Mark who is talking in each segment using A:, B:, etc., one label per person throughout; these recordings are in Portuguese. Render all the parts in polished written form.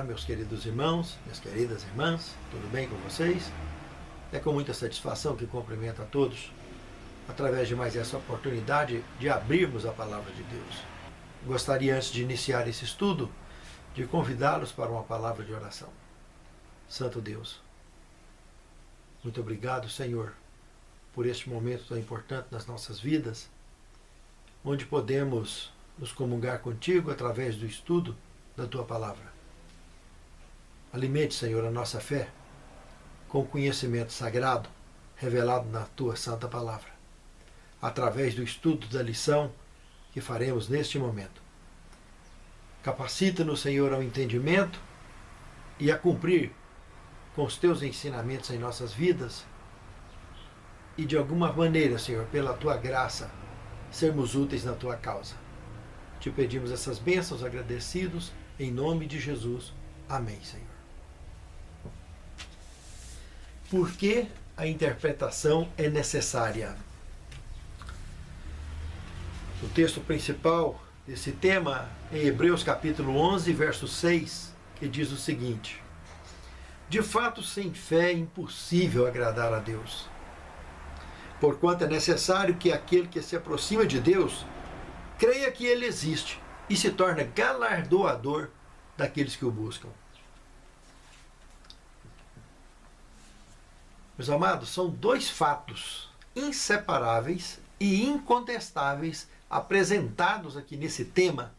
A: meus queridos irmãos, minhas queridas irmãs, tudo bem com vocês? É com muita satisfação que cumprimento a todos, através de mais essa oportunidade de abrirmos a Palavra de Deus. Gostaria, antes de iniciar esse estudo, de convidá-los para uma palavra de oração. Santo Deus, muito obrigado, Senhor, por este momento tão importante nas nossas vidas, onde podemos nos comungar contigo através do estudo da Tua Palavra. Alimente, Senhor, a nossa fé com o conhecimento sagrado revelado na Tua Santa Palavra, através do estudo da lição que faremos neste momento. Capacita-nos, Senhor, ao entendimento e a cumprir com os Teus ensinamentos em nossas vidas e, de alguma maneira, Senhor, pela Tua graça, sermos úteis na Tua causa. Te pedimos essas bênçãos agradecidos, em nome de Jesus. Amém, Senhor. Por que a interpretação é necessária? O texto principal desse tema é Hebreus capítulo 11, verso 6, que diz o seguinte: de fato, sem fé é impossível agradar a Deus, porquanto é necessário que aquele que se aproxima de Deus creia que Ele existe e se torna galardoador daqueles que o buscam. Meus amados, são dois fatos inseparáveis e incontestáveis apresentados aqui nesse tema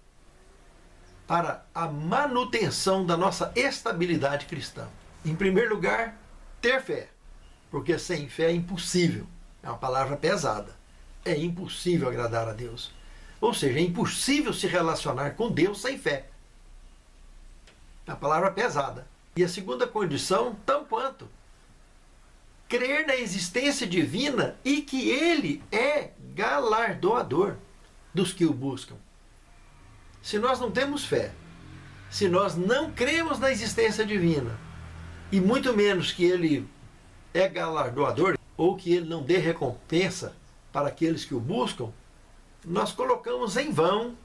A: para a manutenção da nossa estabilidade cristã. Em primeiro lugar, ter fé, porque sem fé é impossível. É uma palavra pesada. É impossível agradar a Deus. Ou seja, é impossível se relacionar com Deus sem fé. É uma palavra pesada. E a segunda condição, tão quanto: crer na existência divina e que Ele é galardoador dos que o buscam. Se nós não temos fé, se nós não cremos na existência divina, e muito menos que Ele é galardoador, ou que Ele não dê recompensa para aqueles que o buscam, nós colocamos em vão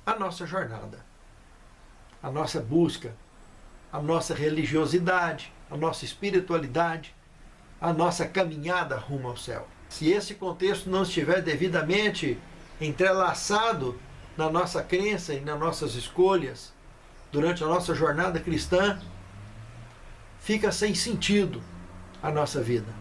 A: a nossa jornada, a nossa busca, a nossa religiosidade, a nossa espiritualidade, a nossa caminhada rumo ao céu. Se esse contexto não estiver devidamente entrelaçado na nossa crença e nas nossas escolhas durante a nossa jornada cristã, fica sem sentido a nossa vida.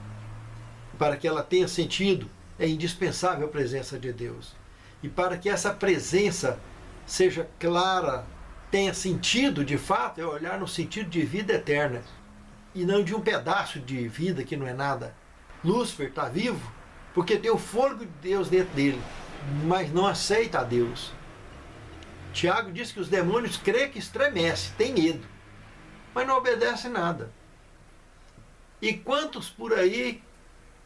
A: Para que ela tenha sentido, é indispensável a presença de Deus. E para que essa presença seja clara, tenha sentido de fato, é olhar no sentido de vida eterna e não de um pedaço de vida que não é nada. Lúcifer está vivo porque tem o fôlego de Deus dentro dele, mas não aceita a Deus. Tiago diz que os demônios creem que estremece, tem medo, mas não obedece nada. E quantos por aí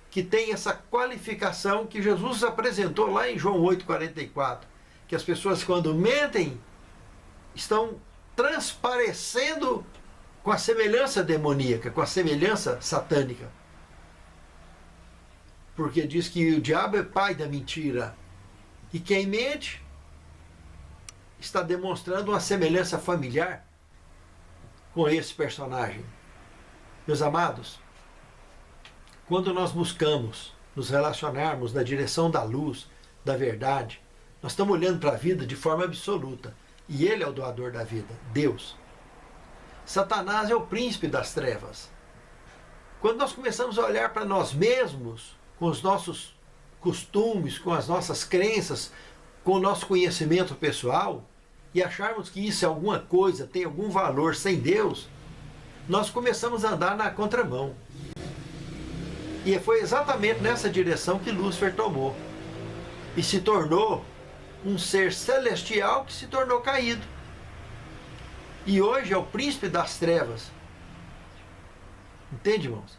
A: que tem essa qualificação que Jesus apresentou lá em João 8,44, que as pessoas, quando mentem, estão transparecendo com a semelhança demoníaca, com a semelhança satânica. Porque diz que o diabo é pai da mentira. E quem mente está demonstrando uma semelhança familiar com esse personagem. Meus amados, quando nós buscamos nos relacionarmos na direção da luz, da verdade, nós estamos olhando para a vida de forma absoluta. E Ele é o doador da vida, Deus. Satanás é o príncipe das trevas. Quando nós começamos a olhar para nós mesmos, com os nossos costumes, com as nossas crenças, com o nosso conhecimento pessoal, e acharmos que isso é alguma coisa, tem algum valor sem Deus, nós começamos a andar na contramão. E foi exatamente nessa direção que Lúcifer tomou. E se tornou um ser celestial que se tornou caído. E hoje é o príncipe das trevas. Entende, irmãos?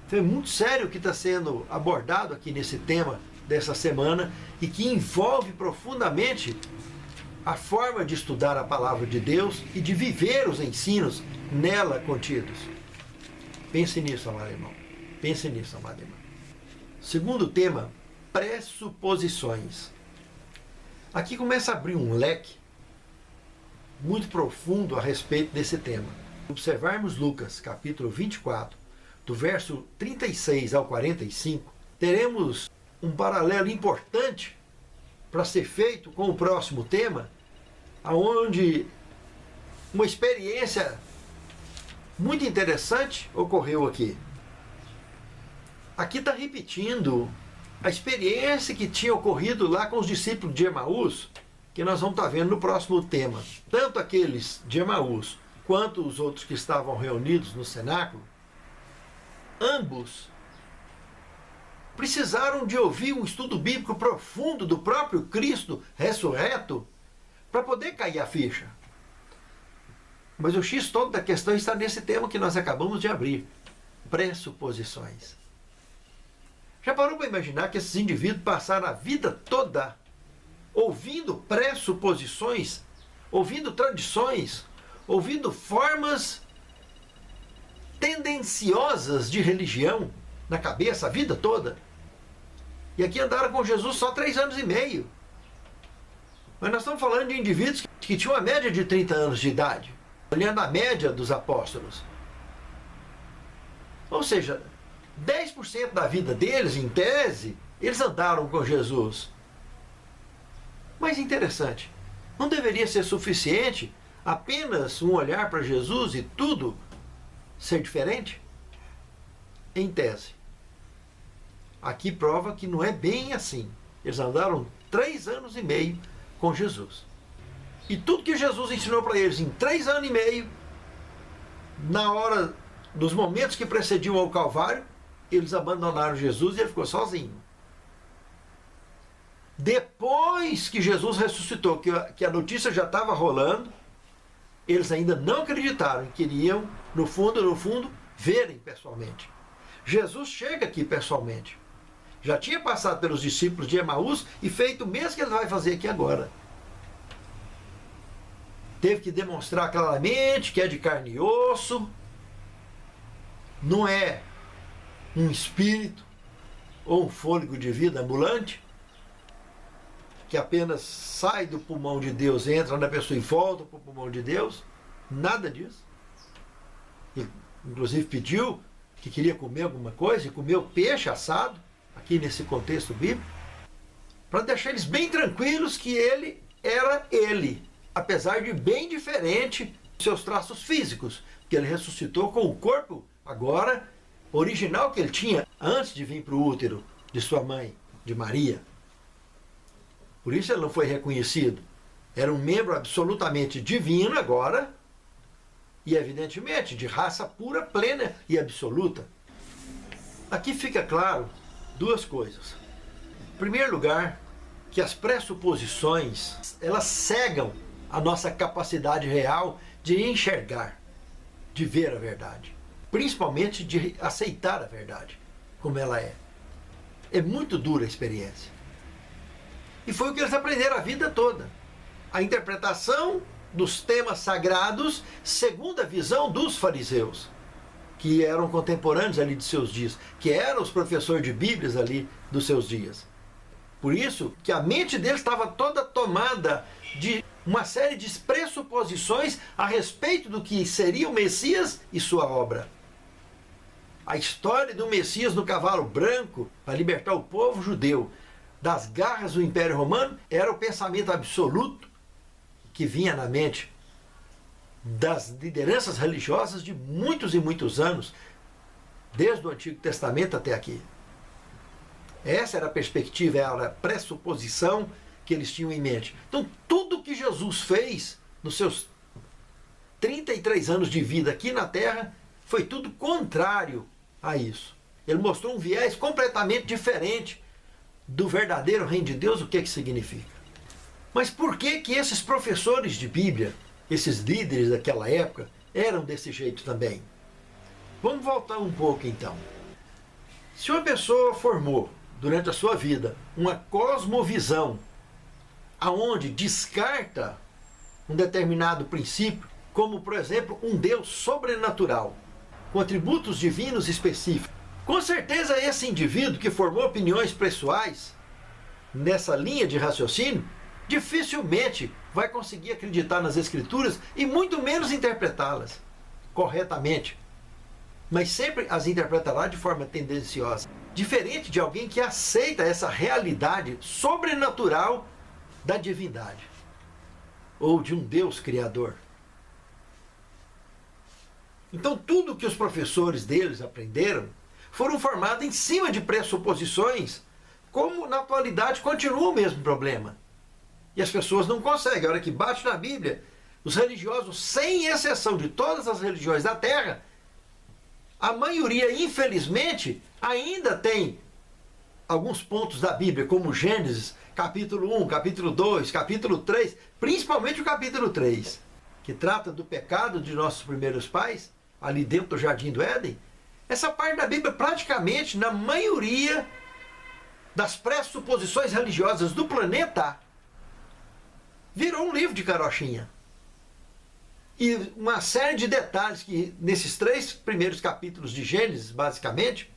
A: Então é muito sério o que está sendo abordado aqui nesse tema dessa semana e que envolve profundamente a forma de estudar a palavra de Deus e de viver os ensinos nela contidos. Pense nisso, amado irmão. Pense nisso, amado irmão. Segundo tema, pressuposições. Aqui começa a abrir um leque muito profundo a respeito desse tema. Se observarmos Lucas, capítulo 24, do verso 36 ao 45, teremos um paralelo importante para ser feito com o próximo tema, onde uma experiência muito interessante ocorreu aqui. Aqui está repetindo a experiência que tinha ocorrido lá com os discípulos de Emaús, que nós vamos estar vendo no próximo tema. Tanto aqueles de Emaús quanto os outros que estavam reunidos no cenáculo, ambos precisaram de ouvir um estudo bíblico profundo do próprio Cristo ressurreto para poder cair a ficha. Mas o X todo da questão está nesse tema que nós acabamos de abrir: pressuposições. Já parou para imaginar que esses indivíduos passaram a vida toda ouvindo pressuposições, ouvindo tradições, ouvindo formas tendenciosas de religião na cabeça a vida toda? E aqui andaram com Jesus só 3 anos e meio. Mas nós estamos falando de indivíduos que tinham uma média de 30 anos de idade, olhando a média dos apóstolos. Ou seja, 10% da vida deles, em tese, eles andaram com Jesus. Mas interessante, não deveria ser suficiente apenas um olhar para Jesus e tudo ser diferente? Em tese. Aqui prova que não é bem assim. Eles andaram 3 anos e meio com Jesus. E tudo que Jesus ensinou para eles em 3 anos e meio, na hora, nos momentos que precediam ao Calvário, eles abandonaram Jesus e ele ficou sozinho. Depois que Jesus ressuscitou, que a notícia já estava rolando, eles ainda não acreditaram e queriam, no fundo, verem pessoalmente. Jesus chega aqui pessoalmente. Já tinha passado pelos discípulos de Emaús e feito o mesmo que ele vai fazer aqui agora. Teve que demonstrar claramente que é de carne e osso, não é um espírito ou um fôlego de vida ambulante, que apenas sai do pulmão de Deus, entra na pessoa e volta para o pulmão de Deus. Nada disso. Ele, inclusive, pediu que queria comer alguma coisa e comeu peixe assado, aqui nesse contexto bíblico, para deixar eles bem tranquilos que ele era ele, apesar de bem diferente dos seus traços físicos, que ele ressuscitou com o corpo agora original que ele tinha antes de vir para o útero de sua mãe, de Maria. Por isso ele não foi reconhecido. Era um membro absolutamente divino agora e, evidentemente, de raça pura, plena e absoluta. Aqui fica claro 2 coisas. Em primeiro lugar, que as pressuposições, elas cegam a nossa capacidade real de enxergar, de ver a verdade. Principalmente de aceitar a verdade, como ela é. É muito dura a experiência. E foi o que eles aprenderam a vida toda. A interpretação dos temas sagrados segundo a visão dos fariseus, que eram contemporâneos ali de seus dias, que eram os professores de Bíblias ali dos seus dias. Por isso que a mente deles estava toda tomada de uma série de pressuposições a respeito do que seria o Messias e sua obra. A história do Messias no cavalo branco para libertar o povo judeu das garras do Império Romano era o pensamento absoluto que vinha na mente das lideranças religiosas de muitos e muitos anos, desde o Antigo Testamento até aqui. Essa era a perspectiva, era a pressuposição que eles tinham em mente. Então, tudo que Jesus fez nos seus 33 anos de vida aqui na Terra foi tudo contrário a isso. Ele mostrou um viés completamente diferente do verdadeiro reino de Deus, o que significa. Mas por que esses professores de Bíblia, esses líderes daquela época, eram desse jeito também? Vamos voltar um pouco então. Se uma pessoa formou, durante a sua vida, uma cosmovisão, aonde descarta um determinado princípio, como, por exemplo, um Deus sobrenatural, com atributos divinos específicos, com certeza esse indivíduo que formou opiniões pessoais nessa linha de raciocínio dificilmente vai conseguir acreditar nas Escrituras e muito menos interpretá-las corretamente. Mas sempre as interpretará de forma tendenciosa. Diferente de alguém que aceita essa realidade sobrenatural da divindade ou de um Deus criador. Então tudo que os professores deles aprenderam foram formados em cima de pressuposições, como na atualidade continua o mesmo problema. E as pessoas não conseguem. A hora que bate na Bíblia, os religiosos, sem exceção de todas as religiões da Terra, a maioria, infelizmente, ainda tem alguns pontos da Bíblia, como Gênesis, capítulo 1, capítulo 2, capítulo 3, principalmente o capítulo 3, que trata do pecado de nossos primeiros pais, ali dentro do Jardim do Éden. Essa parte da Bíblia, praticamente, na maioria das pressuposições religiosas do planeta, virou um livro de carochinha. E uma série de detalhes que, nesses 3 primeiros capítulos de Gênesis, basicamente,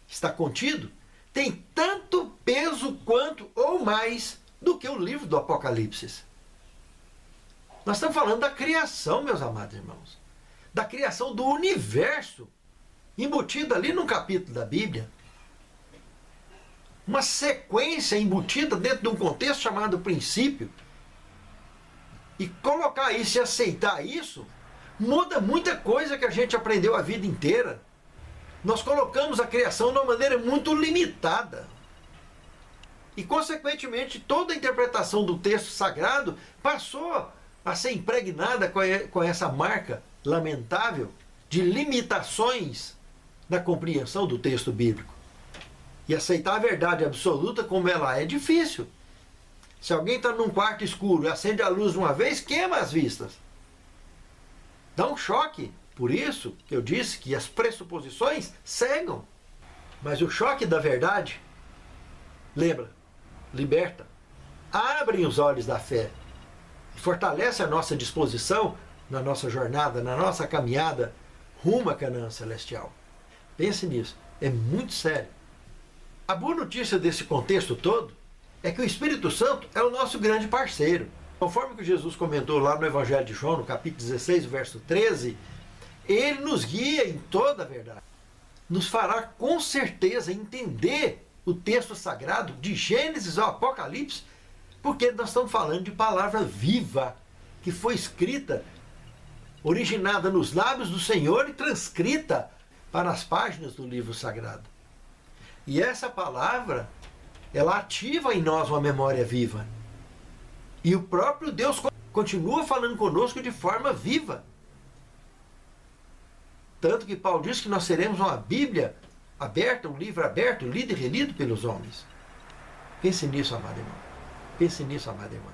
A: está contido, tem tanto peso quanto ou mais do que o livro do Apocalipse. Nós estamos falando da criação, meus amados irmãos. Da criação do universo, embutido ali num capítulo da Bíblia. Uma sequência embutida dentro de um contexto chamado princípio. E colocar isso e aceitar isso, muda muita coisa que a gente aprendeu a vida inteira. Nós colocamos a criação de uma maneira muito limitada. E, consequentemente, toda a interpretação do texto sagrado passou a ser impregnada com essa marca lamentável de limitações na compreensão do texto bíblico. E aceitar a verdade absoluta como ela é difícil. Se alguém está num quarto escuro e acende a luz uma vez, queima as vistas. Dá um choque. Por isso que eu disse que as pressuposições cegam. Mas o choque da verdade, lembra, liberta. Abrem os olhos da fé. Fortalece a nossa disposição na nossa jornada, na nossa caminhada rumo à Canaã celestial. Pense nisso. É muito sério. A boa notícia desse contexto todo é que o Espírito Santo é o nosso grande parceiro. Conforme que Jesus comentou lá no Evangelho de João, no capítulo 16, verso 13, ele nos guia em toda a verdade. Nos fará com certeza entender o texto sagrado de Gênesis ao Apocalipse, porque nós estamos falando de palavra viva, que foi escrita, originada nos lábios do Senhor e transcrita para as páginas do livro sagrado. E essa palavra, ela ativa em nós uma memória viva. E o próprio Deus continua falando conosco de forma viva. Tanto que Paulo diz que nós seremos uma Bíblia aberta, um livro aberto, lido e relido pelos homens. Pense nisso, amado irmão. Pense nisso, amada irmã.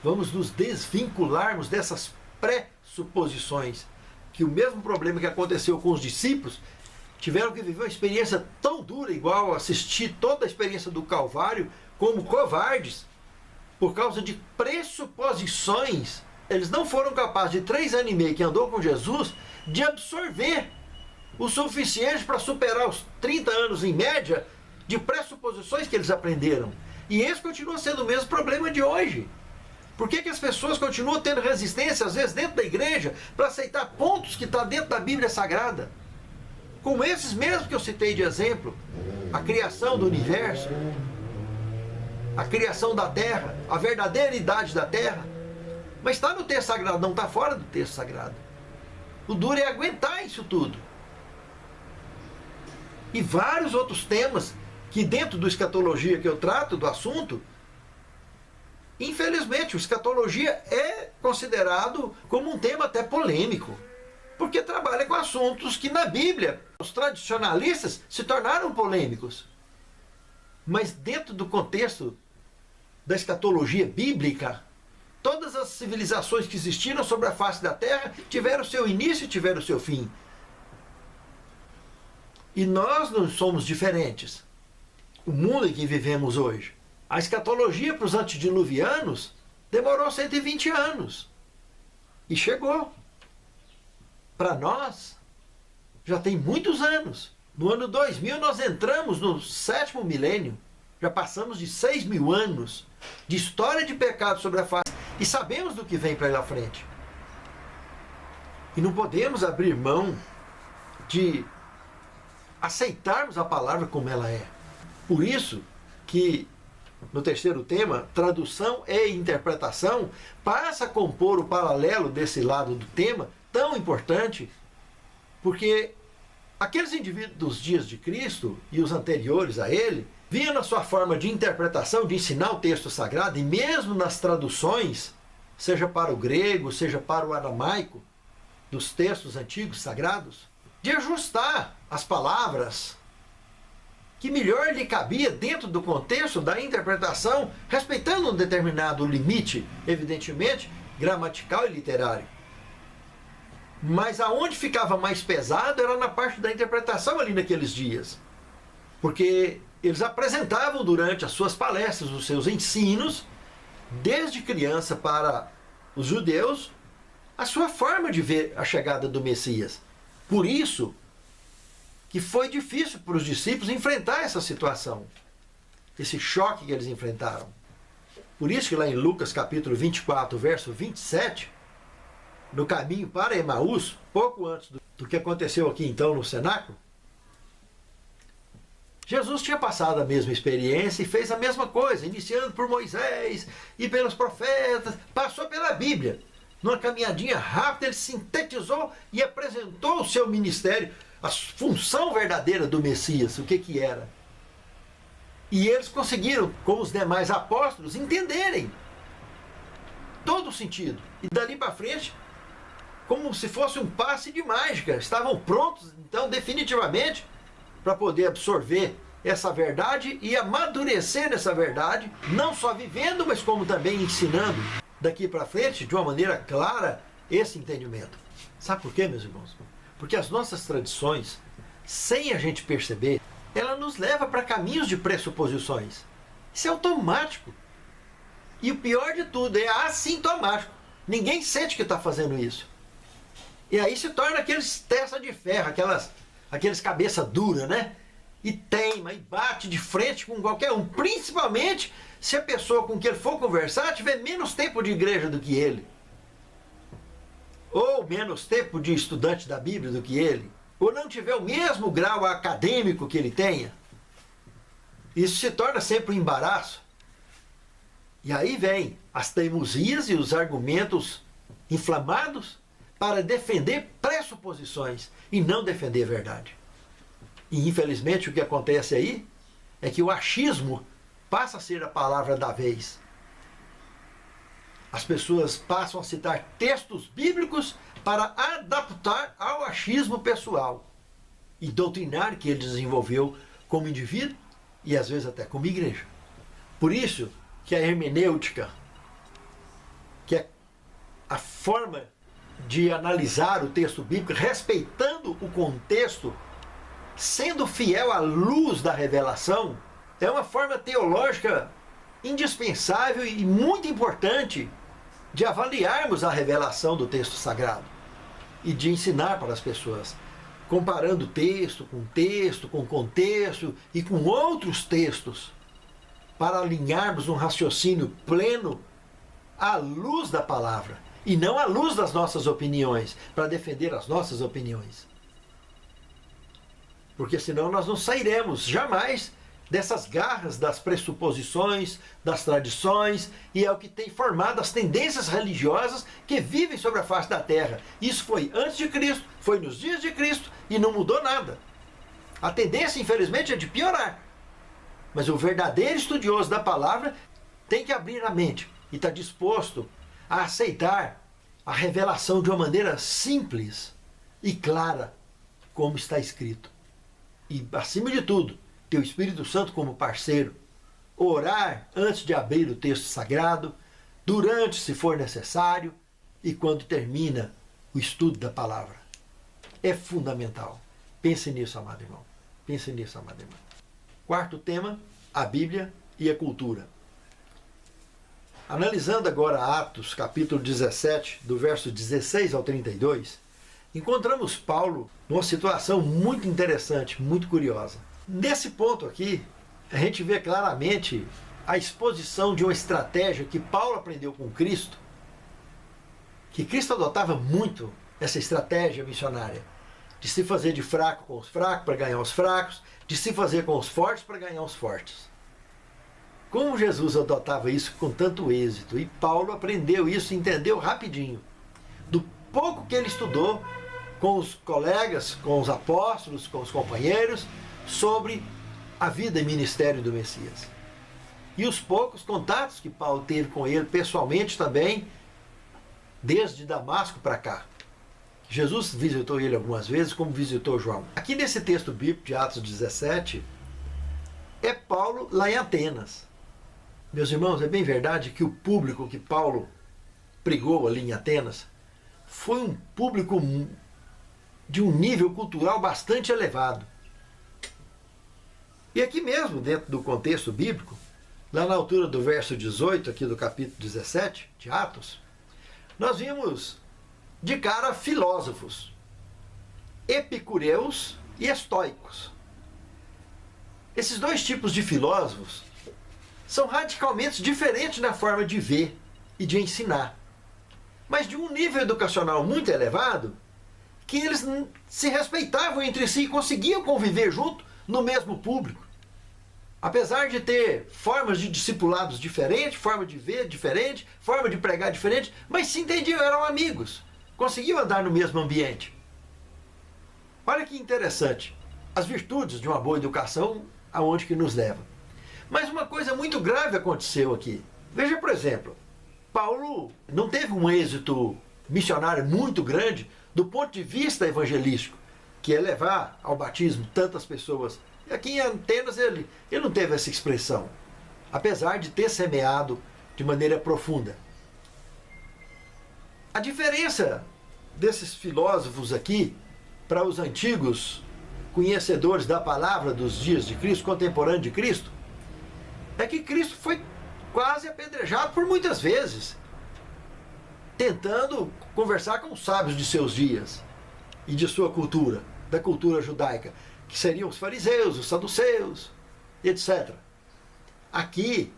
A: Vamos nos desvincularmos dessas pressuposições, que o mesmo problema que aconteceu com os discípulos, tiveram que viver uma experiência tão dura, igual assistir toda a experiência do Calvário, como covardes, por causa de pressuposições. Eles não foram capazes, de 3 anos e meio que andou com Jesus, de absorver o suficiente para superar os 30 anos em média de pressuposições que eles aprenderam. E esse continua sendo o mesmo problema de hoje. Por que as pessoas continuam tendo resistência, às vezes dentro da igreja, para aceitar pontos que estão dentro da Bíblia Sagrada? Como esses mesmos que eu citei de exemplo. A criação do universo, a criação da terra, a verdadeira idade da terra. Mas está no texto sagrado, não está fora do texto sagrado. O duro é aguentar isso tudo. E vários outros temas que dentro do escatologia que eu trato, do assunto, infelizmente, o escatologia é considerado como um tema até polêmico, porque trabalha com assuntos que na Bíblia os tradicionalistas se tornaram polêmicos. Mas dentro do contexto da escatologia bíblica, todas as civilizações que existiram sobre a face da Terra tiveram seu início e tiveram seu fim. E nós não somos diferentes. O mundo em que vivemos hoje. A escatologia para os antediluvianos demorou 120 anos. E chegou. Para nós, já tem muitos anos. No ano 2000 nós entramos no 7º milênio. Já passamos de 6.000 anos de história de pecado sobre a face, e sabemos do que vem para lá frente. E não podemos abrir mão de aceitarmos a palavra como ela é. Por isso que no terceiro tema, tradução e interpretação, passa a compor o paralelo desse lado do tema, tão importante, porque aqueles indivíduos dos dias de Cristo e os anteriores a ele, viam na sua forma de interpretação, de ensinar o texto sagrado, e mesmo nas traduções, seja para o grego, seja para o aramaico, dos textos antigos sagrados, de ajustar as palavras que melhor lhe cabia dentro do contexto da interpretação, respeitando um determinado limite, evidentemente, gramatical e literário. Mas aonde ficava mais pesado era na parte da interpretação ali naqueles dias. Porque eles apresentavam durante as suas palestras, os seus ensinos, desde criança para os judeus, a sua forma de ver a chegada do Messias. Por isso que foi difícil para os discípulos enfrentar essa situação, esse choque que eles enfrentaram. Por isso que lá em Lucas capítulo 24, verso 27, no caminho para Emaús, pouco antes do que aconteceu aqui então no cenáculo, Jesus tinha passado a mesma experiência e fez a mesma coisa, iniciando por Moisés e pelos profetas, passou pela Bíblia. Numa caminhadinha rápida, ele sintetizou e apresentou o seu ministério, a função verdadeira do Messias, o que era. E eles conseguiram, como os demais apóstolos, entenderem todo o sentido. E dali para frente, como se fosse um passe de mágica, estavam prontos, então, definitivamente, para poder absorver essa verdade e amadurecer nessa verdade, não só vivendo, mas como também ensinando daqui para frente, de uma maneira clara, esse entendimento. Sabe por quê, meus irmãos? Porque as nossas tradições, sem a gente perceber, ela nos leva para caminhos de pressuposições. Isso é automático. E o pior de tudo, é assintomático. Ninguém sente que está fazendo isso. E aí se torna aqueles testa de ferro, aqueles cabeça dura, né? E teima, e bate de frente com qualquer um. Principalmente se a pessoa com quem ele for conversar tiver menos tempo de igreja do que ele. Ou menos tempo de estudante da Bíblia do que ele, ou não tiver o mesmo grau acadêmico que ele tenha, isso se torna sempre um embaraço. E aí vem as teimosias e os argumentos inflamados para defender pressuposições e não defender a verdade. E infelizmente o que acontece aí é que o achismo passa a ser a palavra da vez. As pessoas passam a citar textos bíblicos para adaptar ao achismo pessoal e doutrinário que ele desenvolveu como indivíduo e às vezes até como igreja. Por isso que a hermenêutica, que é a forma de analisar o texto bíblico, respeitando o contexto, sendo fiel à luz da revelação, é uma forma teológica indispensável e muito importante de avaliarmos a revelação do texto sagrado e de ensinar para as pessoas, comparando texto, com contexto e com outros textos, para alinharmos um raciocínio pleno à luz da palavra e não à luz das nossas opiniões, para defender as nossas opiniões. Porque senão nós não sairemos jamais dessas garras das pressuposições, das tradições, e é o que tem formado as tendências religiosas que vivem sobre a face da terra. Isso foi antes de Cristo, foi nos dias de Cristo e não mudou nada. A tendência, infelizmente, é de piorar. Mas o verdadeiro estudioso da palavra tem que abrir a mente e está disposto a aceitar a revelação de uma maneira simples e clara, como está escrito. E, acima de tudo, ter o Espírito Santo como parceiro, orar antes de abrir o texto sagrado, durante, se for necessário, e quando termina o estudo da palavra. É fundamental. Pense nisso, amado irmão. Pense nisso, amada irmã. Quarto tema, a Bíblia e a cultura. Analisando agora Atos, capítulo 17, do verso 16 ao 32, encontramos Paulo numa situação muito interessante, muito curiosa. Nesse ponto aqui, a gente vê claramente a exposição de uma estratégia que Paulo aprendeu com Cristo, que Cristo adotava muito essa estratégia missionária, de se fazer de fraco com os fracos para ganhar os fracos, de se fazer com os fortes para ganhar os fortes. Como Jesus adotava isso com tanto êxito, e Paulo aprendeu isso e entendeu rapidinho, do pouco que ele estudou com os colegas, com os apóstolos, com os companheiros, sobre a vida e ministério do Messias. E os poucos contatos que Paulo teve com ele pessoalmente também, desde Damasco para cá. Jesus visitou ele algumas vezes, como visitou João. Aqui nesse texto bíblico de Atos 17, é Paulo lá em Atenas. Meus irmãos, é bem verdade que o público que Paulo pregou ali em Atenas foi um público de um nível cultural bastante elevado. E aqui mesmo, dentro do contexto bíblico, lá na altura do verso 18, aqui do capítulo 17 de Atos, nós vimos de cara filósofos, epicureus e estoicos. Esses dois tipos de filósofos são radicalmente diferentes na forma de ver e de ensinar, mas de um nível educacional muito elevado, que eles se respeitavam entre si e conseguiam conviver junto no mesmo público. Apesar de ter formas de discipulados diferentes, forma de ver diferente, forma de pregar diferente, mas se entendiam, eram amigos, conseguiam andar no mesmo ambiente. Olha que interessante, as virtudes de uma boa educação, aonde que nos leva. Mas uma coisa muito grave aconteceu aqui. Veja, por exemplo, Paulo não teve um êxito missionário muito grande do ponto de vista evangelístico, que é levar ao batismo tantas pessoas. E aqui em Atenas ele não teve essa expressão, apesar de ter semeado de maneira profunda. A diferença desses filósofos aqui para os antigos conhecedores da palavra dos dias de Cristo, contemporâneo de Cristo, é que Cristo foi quase apedrejado por muitas vezes, tentando conversar com os sábios de seus dias e de sua cultura, da cultura judaica, que seriam os fariseus, os saduceus, etc. Aqui,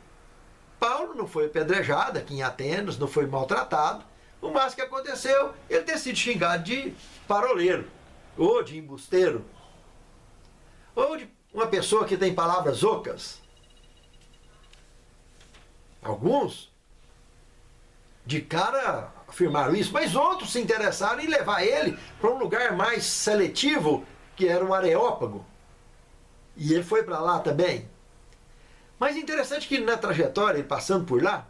A: Paulo não foi apedrejado, aqui em Atenas, não foi maltratado. O mais que aconteceu, ele ter sido xingado de paroleiro, ou de embusteiro, ou de uma pessoa que tem palavras ocas. Alguns, de cara, afirmaram isso, mas outros se interessaram em levar ele para um lugar mais seletivo, que era o Areópago. E ele foi para lá também. Mas interessante que na trajetória, ele passando por lá,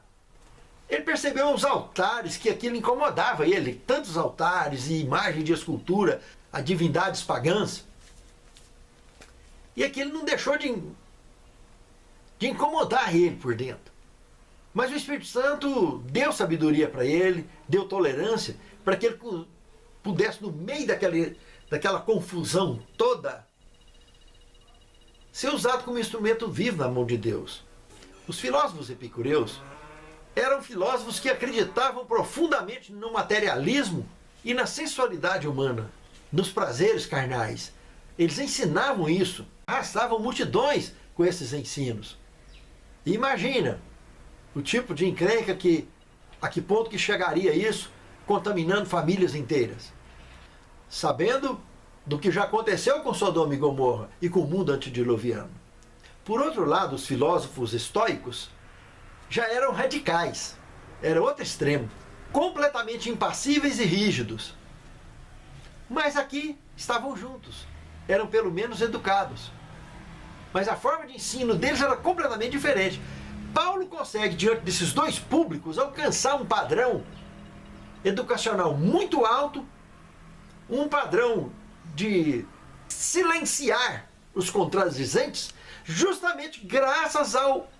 A: ele percebeu os altares, que aquilo incomodava ele. Tantos altares e imagens de escultura a divindades pagãs. E aquilo não deixou de incomodar ele por dentro. Mas o Espírito Santo deu sabedoria para ele, deu tolerância, para que ele pudesse, no meio daquela confusão toda, ser usado como instrumento vivo na mão de Deus. Os filósofos epicureus eram filósofos que acreditavam profundamente no materialismo e na sensualidade humana, nos prazeres carnais. Eles ensinavam isso, arrastavam multidões com esses ensinos. E imagina o tipo de encrenca a que ponto que chegaria isso, contaminando famílias inteiras. Sabendo do que já aconteceu com Sodoma e Gomorra e com o mundo antediluviano. Por outro lado, os filósofos estoicos já eram radicais, era outro extremo, completamente impassíveis e rígidos. Mas aqui estavam juntos, eram pelo menos educados. Mas a forma de ensino deles era completamente diferente. Paulo consegue, diante desses dois públicos, alcançar um padrão educacional muito alto, um padrão de silenciar os contradizentes, justamente graças ao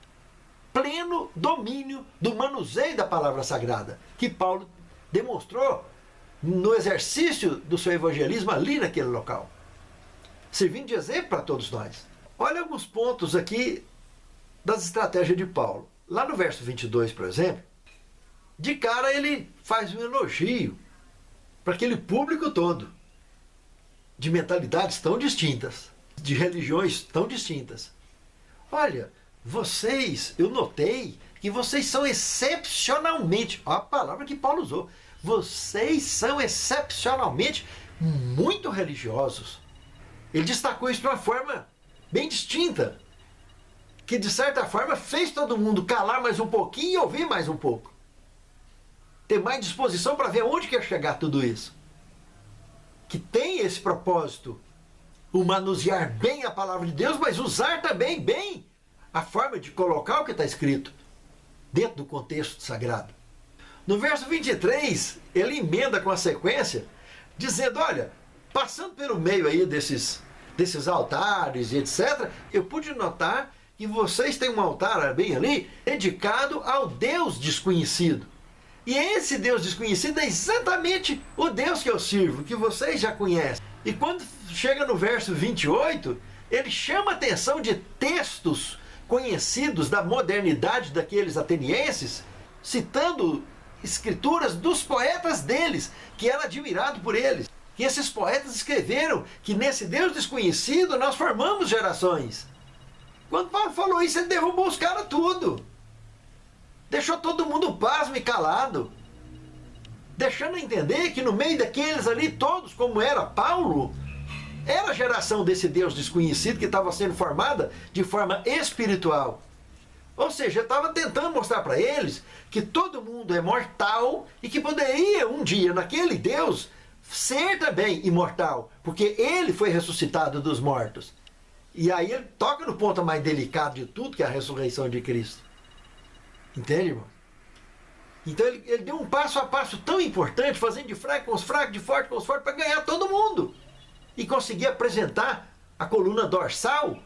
A: pleno domínio do manuseio da palavra sagrada, que Paulo demonstrou no exercício do seu evangelismo ali naquele local, servindo de exemplo para todos nós. Olha alguns pontos aqui das estratégias de Paulo. Lá no verso 22, por exemplo, de cara ele faz um elogio para aquele público todo, de mentalidades tão distintas, de religiões tão distintas. Olha, eu notei que vocês são excepcionalmente, ó a palavra que Paulo usou, vocês são excepcionalmente muito religiosos. Ele destacou isso de uma forma bem distinta, que de certa forma fez todo mundo calar mais um pouquinho e ouvir mais um pouco. Ter mais disposição para ver onde quer chegar tudo isso. Que tem esse propósito, o manusear bem a palavra de Deus, mas usar também bem a forma de colocar o que está escrito dentro do contexto sagrado. No verso 23, ele emenda com a sequência, dizendo, olha, passando pelo meio aí desses altares e etc., eu pude notar que vocês têm um altar bem ali, dedicado ao Deus desconhecido. E esse Deus desconhecido é exatamente o Deus que eu sirvo, que vocês já conhecem. E quando chega no verso 28, ele chama a atenção de textos conhecidos da modernidade daqueles atenienses, citando escrituras dos poetas deles, que era admirado por eles. Que esses poetas escreveram que nesse Deus desconhecido nós formamos gerações. Quando Paulo falou isso, ele derrubou os caras tudo. Deixou todo mundo pasmo e calado. Deixando a entender que no meio daqueles ali, todos, como era Paulo, era a geração desse Deus desconhecido que estava sendo formada de forma espiritual. Ou seja, eu estava tentando mostrar para eles que todo mundo é mortal e que poderia um dia, naquele Deus, ser também imortal, porque ele foi ressuscitado dos mortos. E aí ele toca no ponto mais delicado de tudo, que é a ressurreição de Cristo. Entende, irmão? Então ele deu um passo a passo tão importante, fazendo de fraco com os fracos, de forte com os fortes, para ganhar todo mundo. E conseguir apresentar a coluna dorsal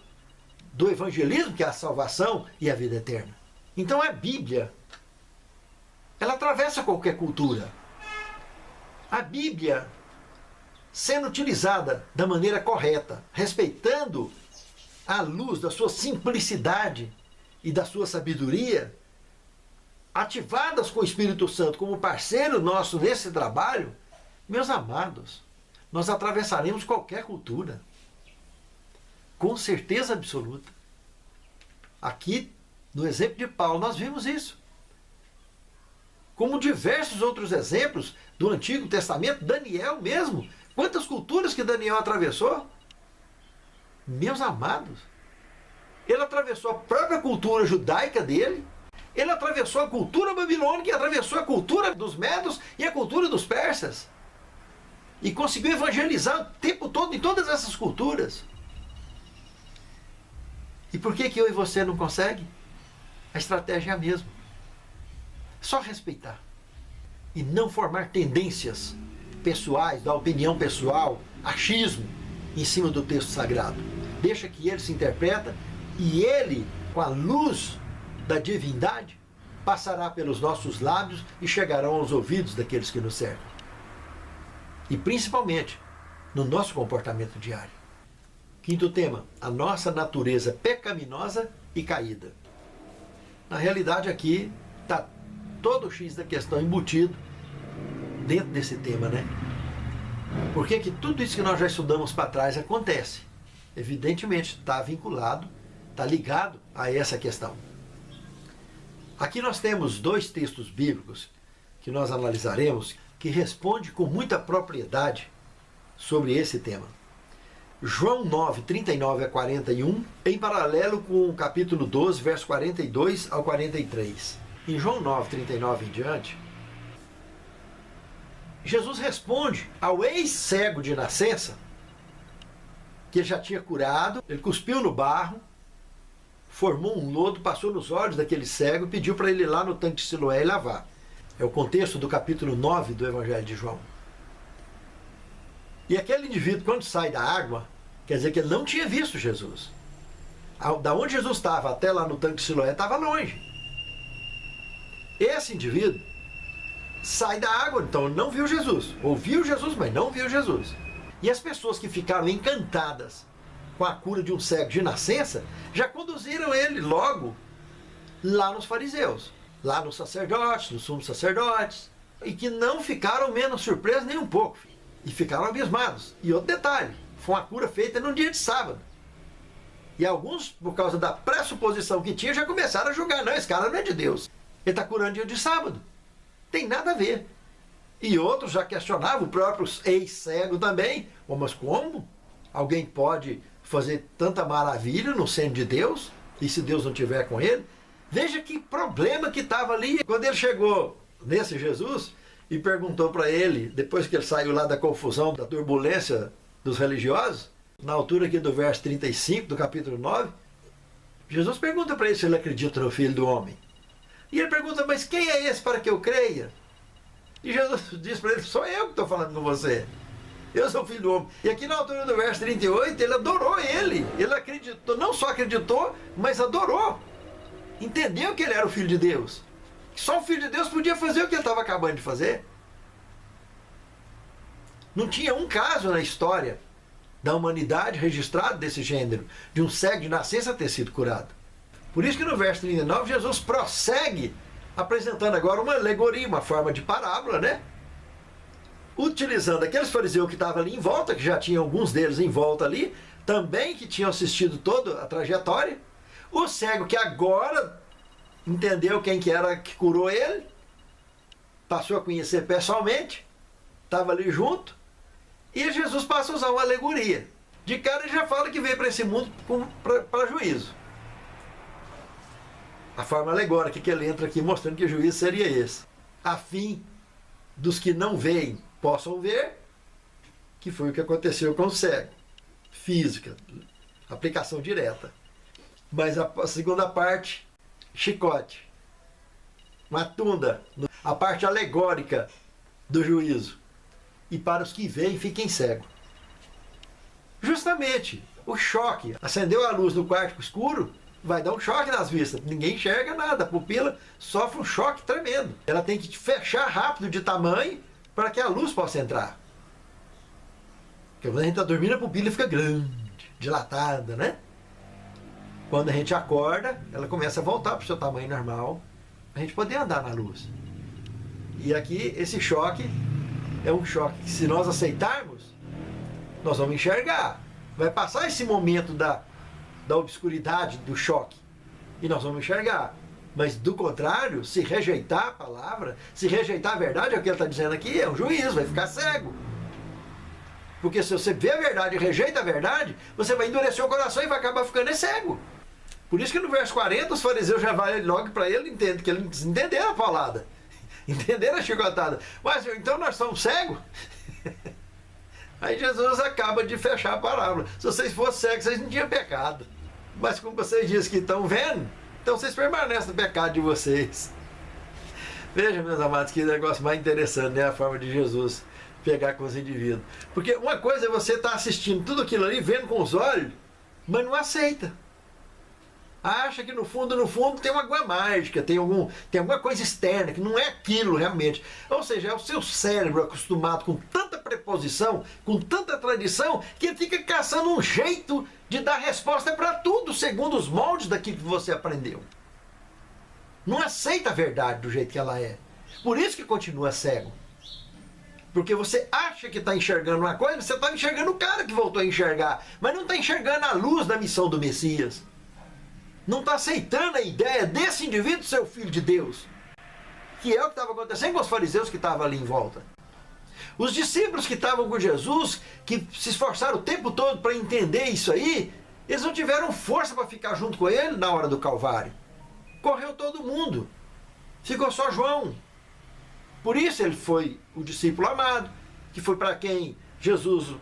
A: do evangelismo, que é a salvação e a vida eterna. Então a Bíblia, ela atravessa qualquer cultura. A Bíblia, sendo utilizada da maneira correta, respeitando a luz da sua simplicidade e da sua sabedoria, ativadas com o Espírito Santo como parceiro nosso nesse trabalho, meus amados, nós atravessaremos qualquer cultura. Com certeza absoluta. Aqui, no exemplo de Paulo, nós vimos isso. Como diversos outros exemplos do Antigo Testamento, Daniel mesmo. Quantas culturas que Daniel atravessou? Meus amados, ele atravessou a própria cultura judaica dele, ele atravessou a cultura babilônica, atravessou a cultura dos medos e a cultura dos persas. E conseguiu evangelizar o tempo todo em todas essas culturas. E por que eu e você não consegue? A estratégia é a mesma. Só respeitar. E não formar tendências pessoais, da opinião pessoal, achismo, em cima do texto sagrado. Deixa que ele se interpreta e ele, com a luz da divindade, passará pelos nossos lábios e chegarão aos ouvidos daqueles que nos cercam. E principalmente no nosso comportamento diário. Quinto tema, a nossa natureza pecaminosa e caída. Na realidade aqui está todo o X da questão embutido dentro desse tema, né? Por que que tudo isso que nós já estudamos para trás acontece? Evidentemente está vinculado, está ligado a essa questão. Aqui nós temos dois textos bíblicos que nós analisaremos que respondem com muita propriedade sobre esse tema. João 9, 39 a 41, em paralelo com o capítulo 12, verso 42 ao 43. Em João 9, 39 em diante, Jesus responde ao ex-cego de nascença, que ele já tinha curado, ele cuspiu no barro, formou um lodo, passou nos olhos daquele cego e pediu para ele ir lá no tanque de Siloé e lavar. É o contexto do capítulo 9 do Evangelho de João. E aquele indivíduo, quando sai da água, quer dizer que ele não tinha visto Jesus. Da onde Jesus estava até lá no tanque de Siloé, estava longe. Esse indivíduo sai da água, então ele não viu Jesus. Ouviu Jesus, mas não viu Jesus. E as pessoas que ficaram encantadas com a cura de um cego de nascença, já conduziram ele logo lá nos fariseus, lá nos sacerdotes, nos sumos sacerdotes, e que não ficaram menos surpresos nem um pouco, e ficaram abismados. E outro detalhe, foi uma cura feita num dia de sábado. E alguns, por causa da pressuposição que tinha, já começaram a julgar. Não, esse cara não é de Deus. Ele está curando dia de sábado. Tem nada a ver. E outros já questionavam, o próprio ex-cego também. Oh, mas como? Alguém pode fazer tanta maravilha no seno de Deus? E se Deus não estiver com ele? Veja que problema que estava ali. Quando ele chegou nesse Jesus e perguntou para ele, depois que ele saiu lá da confusão, da turbulência dos religiosos, na altura aqui do verso 35 do capítulo 9, Jesus pergunta para ele se ele acredita no Filho do Homem. E ele pergunta, mas quem é esse para que eu creia? E Jesus diz para ele, sou eu que estou falando com você. Eu sou o Filho do Homem. E aqui na altura do verso 38, ele adorou ele. Ele acreditou, não só acreditou, mas adorou. Entendeu que ele era o Filho de Deus. Só o Filho de Deus podia fazer o que ele estava acabando de fazer. Não tinha um caso na história da humanidade registrado desse gênero, de um cego de nascença ter sido curado. Por isso que no verso 39, Jesus prossegue apresentando agora uma alegoria, uma forma de parábola, né? Utilizando aqueles fariseus que estavam ali em volta, que já tinham alguns deles em volta ali, também que tinham assistido toda a trajetória. O cego que agora entendeu quem que era que curou ele, passou a conhecer pessoalmente, estava ali junto, e Jesus passa a usar uma alegoria. De cara ele já fala que veio para esse mundo para juízo. A forma alegórica que ele entra aqui mostrando que o juízo seria esse. A fim dos que não veem possam ver, que foi o que aconteceu com o cego. Física, aplicação direta. Mas a segunda parte, chicote, uma tunda, a parte alegórica do juízo. E para os que veem, fiquem cegos. Justamente, o choque. Acendeu a luz no quarto escuro, vai dar um choque nas vistas. Ninguém enxerga nada. A pupila sofre um choque tremendo. Ela tem que fechar rápido de tamanho para que a luz possa entrar. Porque quando a gente está dormindo, a pupila fica grande, dilatada, né? Quando a gente acorda, ela começa a voltar para o seu tamanho normal, para a gente poder andar na luz. E aqui, esse choque é um choque que, se nós aceitarmos, nós vamos enxergar. Vai passar esse momento da obscuridade, do choque, e nós vamos enxergar. Mas, do contrário, se rejeitar a palavra, se rejeitar a verdade, é o que ele está dizendo aqui, é um juízo, vai ficar cego. Porque se você vê a verdade e rejeita a verdade, você vai endurecer o coração e vai acabar ficando cego. Por isso que no verso 40, os fariseus já vão logo para ele, que eles entenderam a palavra. Entenderam a chicotada? Mas então nós somos cegos? Aí Jesus acaba de fechar a parábola. Se vocês fossem cegos, vocês não tinham pecado. Mas como vocês dizem que estão vendo, então vocês permanecem no pecado de vocês. Veja, meus amados, que negócio mais interessante, né? A forma de Jesus pegar com os indivíduos. Porque uma coisa é você estar assistindo tudo aquilo ali, vendo com os olhos, mas não aceita. Acha que no fundo tem uma água mágica, tem alguma coisa externa, que não é aquilo realmente. Ou seja, é o seu cérebro acostumado com tanta preposição, com tanta tradição, que ele fica caçando um jeito de dar resposta para tudo, segundo os moldes daquilo que você aprendeu. Não aceita a verdade do jeito que ela é. Por isso que continua cego. Porque você acha que está enxergando uma coisa, você está enxergando o cara que voltou a enxergar, mas não está enxergando a luz da missão do Messias. Não está aceitando a ideia desse indivíduo ser o Filho de Deus. Que é o que estava acontecendo com os fariseus que estavam ali em volta. Os discípulos que estavam com Jesus, que se esforçaram o tempo todo para entender isso aí, eles não tiveram força para ficar junto com ele na hora do Calvário. Correu todo mundo. Ficou só João. Por isso ele foi o discípulo amado, que foi para quem Jesus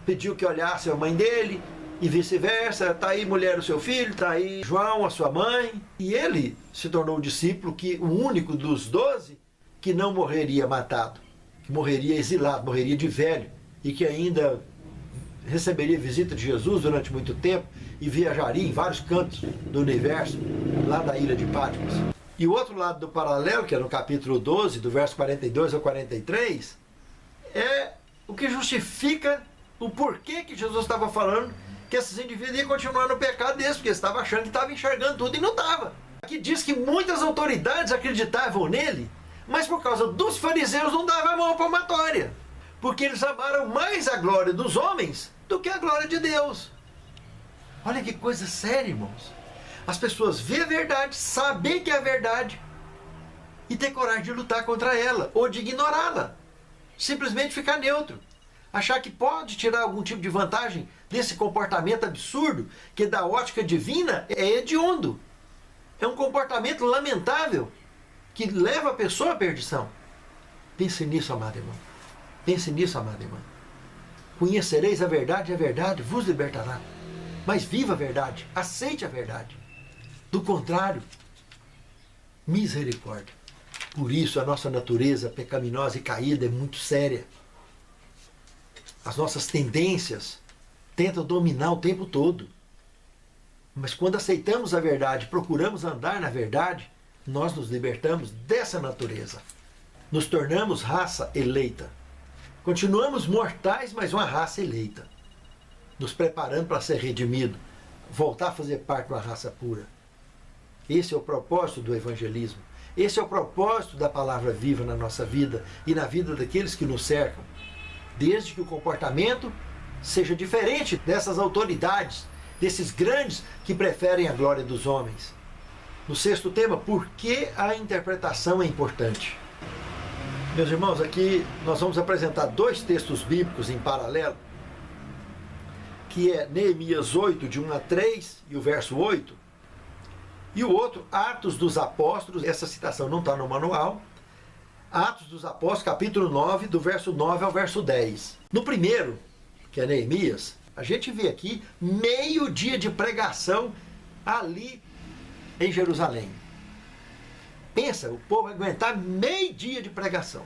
A: pediu que olhasse a mãe dele, e vice-versa. Está aí mulher, o seu filho, está aí João, a sua mãe. E ele se tornou o discípulo, o único dos 12 que não morreria matado, que morreria exilado, morreria de velho, e que ainda receberia visita de Jesus durante muito tempo e viajaria em vários cantos do universo, lá da ilha de Patmos. E o outro lado do paralelo, que é no capítulo 12, do verso 42 ao 43, é o que justifica o porquê que Jesus estava falando que esses indivíduos iam continuar no pecado deles, porque eles estavam achando que estavam enxergando tudo e não estava. Aqui diz que muitas autoridades acreditavam nele, mas por causa dos fariseus não davam a mão à palmatória, porque eles amaram mais a glória dos homens do que a glória de Deus. Olha que coisa séria, irmãos. As pessoas veem a verdade, saber que é a verdade e ter coragem de lutar contra ela ou de ignorá-la. Simplesmente ficar neutro. Achar que pode tirar algum tipo de vantagem desse comportamento absurdo que da ótica divina é hediondo. É um comportamento lamentável que leva a pessoa à perdição. Pense nisso, amado irmão. Pense nisso, amada irmã. Conhecereis a verdade vos libertará. Mas viva a verdade, aceite a verdade. Do contrário, misericórdia. Por isso a nossa natureza pecaminosa e caída é muito séria. As nossas tendências tentam dominar o tempo todo. Mas quando aceitamos a verdade, procuramos andar na verdade, nós nos libertamos dessa natureza. Nos tornamos raça eleita. Continuamos mortais, mas uma raça eleita. Nos preparando para ser redimido, voltar a fazer parte de uma raça pura. Esse é o propósito do evangelismo. Esse é o propósito da palavra viva na nossa vida e na vida daqueles que nos cercam. Desde que o comportamento seja diferente dessas autoridades, desses grandes que preferem a glória dos homens. No sexto tema, por que a interpretação é importante? Meus irmãos, aqui nós vamos apresentar dois textos bíblicos em paralelo, que é Neemias 8, de 1 a 3, e o verso 8, e o outro, Atos dos Apóstolos, essa citação não está no manual, Atos dos Apóstolos, capítulo 9, do verso 9 ao verso 10. No primeiro, que é Neemias, a gente vê aqui meio dia de pregação ali em Jerusalém. Pensa, o povo vai aguentar meio dia de pregação.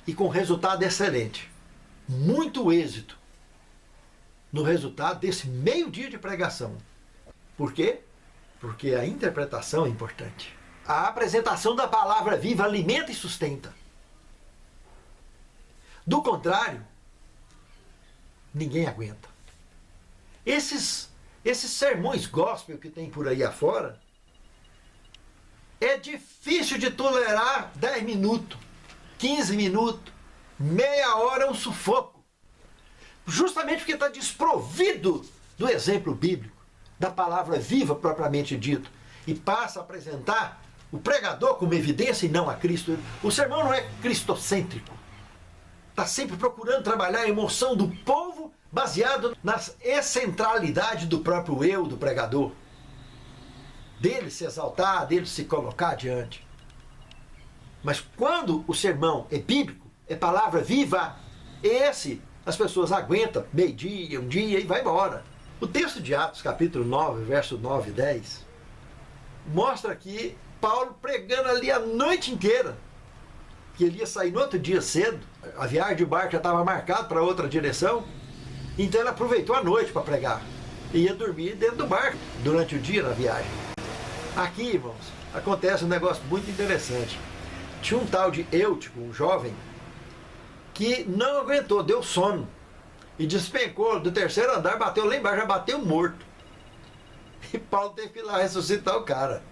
A: E com resultado excelente. Muito êxito no resultado desse meio dia de pregação. Por quê? Porque a interpretação é importante. A apresentação da palavra viva alimenta e sustenta. Do contrário, ninguém aguenta. Esses sermões gospel que tem por aí afora, é difícil de tolerar 10 minutos, 15 minutos, meia hora é um sufoco. Justamente porque está desprovido do exemplo bíblico, da palavra viva propriamente dito, e passa a apresentar o pregador como evidência e não a Cristo. O sermão não é cristocêntrico. Está sempre procurando trabalhar a emoção do povo baseado na excentralidade do próprio eu do pregador. Dele se exaltar, dele se colocar adiante. Mas quando o sermão é bíblico, é palavra viva, esse as pessoas aguentam meio-dia, um dia e vai embora. O texto de Atos, capítulo 9, verso 9 e 10, mostra aqui Paulo pregando ali a noite inteira, que ele ia sair no outro dia cedo, a viagem de barco já estava marcada para outra direção, então ele aproveitou a noite para pregar, e ia dormir dentro do barco durante o dia na viagem. Aqui, irmãos, acontece um negócio muito interessante. Tinha um tal de Eutico, um jovem, que não aguentou, deu sono, e despencou do terceiro andar, bateu lá embaixo, já bateu morto. E Paulo teve que ir lá ressuscitar o cara.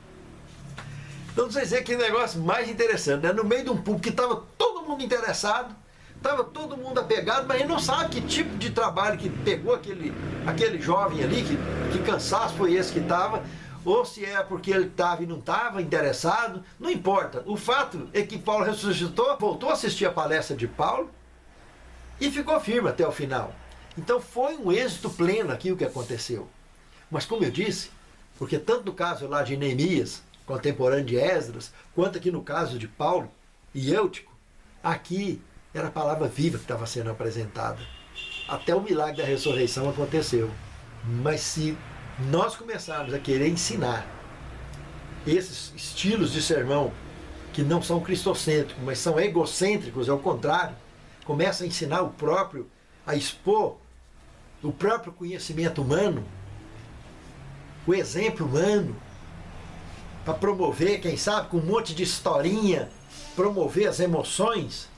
A: Então vocês veem que negócio mais interessante, né? No meio de um público que estava todo mundo interessado, estava todo mundo apegado, mas ele não sabe que tipo de trabalho que pegou aquele jovem ali, que cansaço foi esse que estava, ou se é porque ele estava e não estava interessado, não importa. O fato é que Paulo ressuscitou, voltou a assistir a palestra de Paulo e ficou firme até o final. Então foi um êxito pleno aqui o que aconteceu. Mas como eu disse, porque tanto no caso lá de Neemias, contemporâneo de Esdras, quanto aqui no caso de Paulo e Eutico, aqui era a palavra viva que estava sendo apresentada. Até o milagre da ressurreição aconteceu. Mas se nós começarmos a querer ensinar esses estilos de sermão que não são cristocêntricos, mas são egocêntricos, é o contrário, começa a ensinar o próprio, a expor o próprio conhecimento humano, o exemplo humano, para promover, quem sabe, com um monte de historinha, promover as emoções,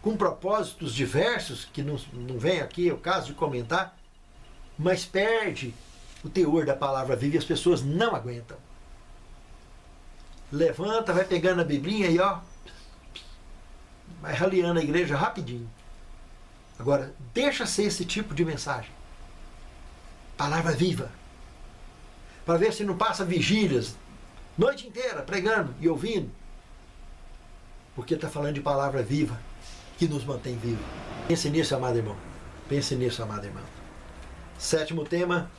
A: com propósitos diversos, que não vem aqui o caso de comentar, mas perde o teor da palavra viva e as pessoas não aguentam. Levanta, vai pegando a biblinha e ó, vai raliando a igreja rapidinho. Agora, deixa ser esse tipo de mensagem. Palavra viva. Para ver se não passa vigílias, noite inteira, pregando e ouvindo. Porque está falando de palavra viva, que nos mantém vivos. Pense nisso, amado irmão. Pense nisso, amado irmão. 7º tema,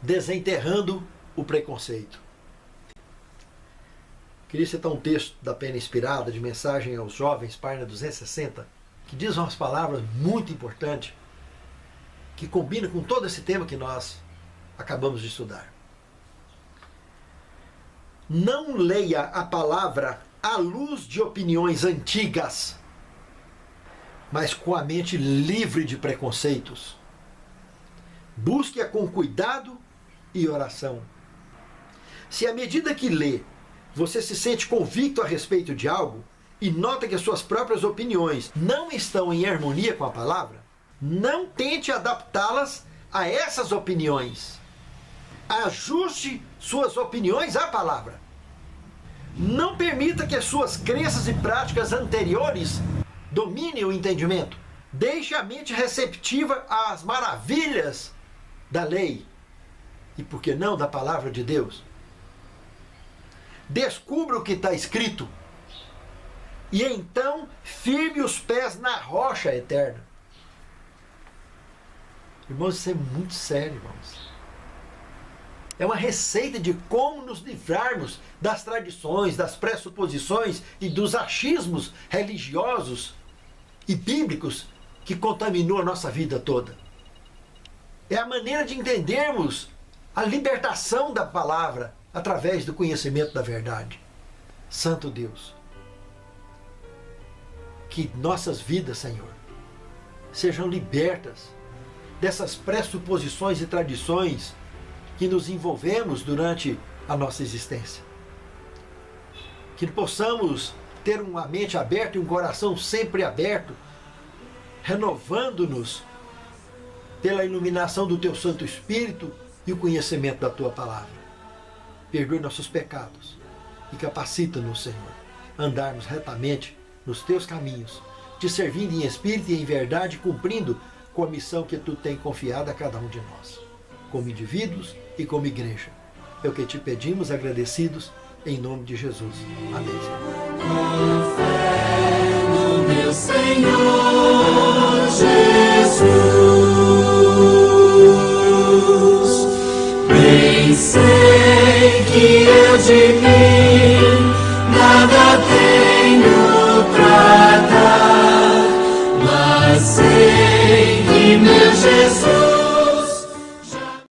A: desenterrando o preconceito. Queria citar um texto da Pena Inspirada, de Mensagem aos Jovens, página 260, que diz umas palavras muito importantes, que combina com todo esse tema que nós acabamos de estudar. Não leia a palavra à luz de opiniões antigas, mas com a mente livre de preconceitos. Busque-a com cuidado e oração. Se à medida que lê, você se sente convicto a respeito de algo e nota que as suas próprias opiniões não estão em harmonia com a palavra, não tente adaptá-las a essas opiniões. Ajuste suas opiniões à palavra. Não permita que as suas crenças e práticas anteriores dominem o entendimento. Deixe a mente receptiva às maravilhas da lei e, por que não, da palavra de Deus. Descubra o que está escrito e então firme os pés na rocha eterna. Irmãos, isso é muito sério, irmãos. É uma receita de como nos livrarmos das tradições, das pressuposições e dos achismos religiosos e bíblicos que contaminam a nossa vida toda. É a maneira de entendermos a libertação da palavra através do conhecimento da verdade. Santo Deus, que nossas vidas, Senhor, sejam libertas dessas pressuposições e tradições que nos envolvemos durante a nossa existência. Que possamos ter uma mente aberta e um coração sempre aberto, renovando-nos pela iluminação do Teu Santo Espírito e o conhecimento da Tua Palavra. Perdoe nossos pecados e capacita-nos, Senhor, a andarmos retamente nos Teus caminhos, Te servindo em espírito e em verdade, cumprindo com a missão que Tu tem confiado a cada um de nós, como indivíduos e como igreja. É o que Te pedimos, agradecidos, em nome de Jesus. Amém.
B: Com fé no meu Senhor Jesus, bem sei que eu de mim nada tenho pra dar, mas sei que meu Jesus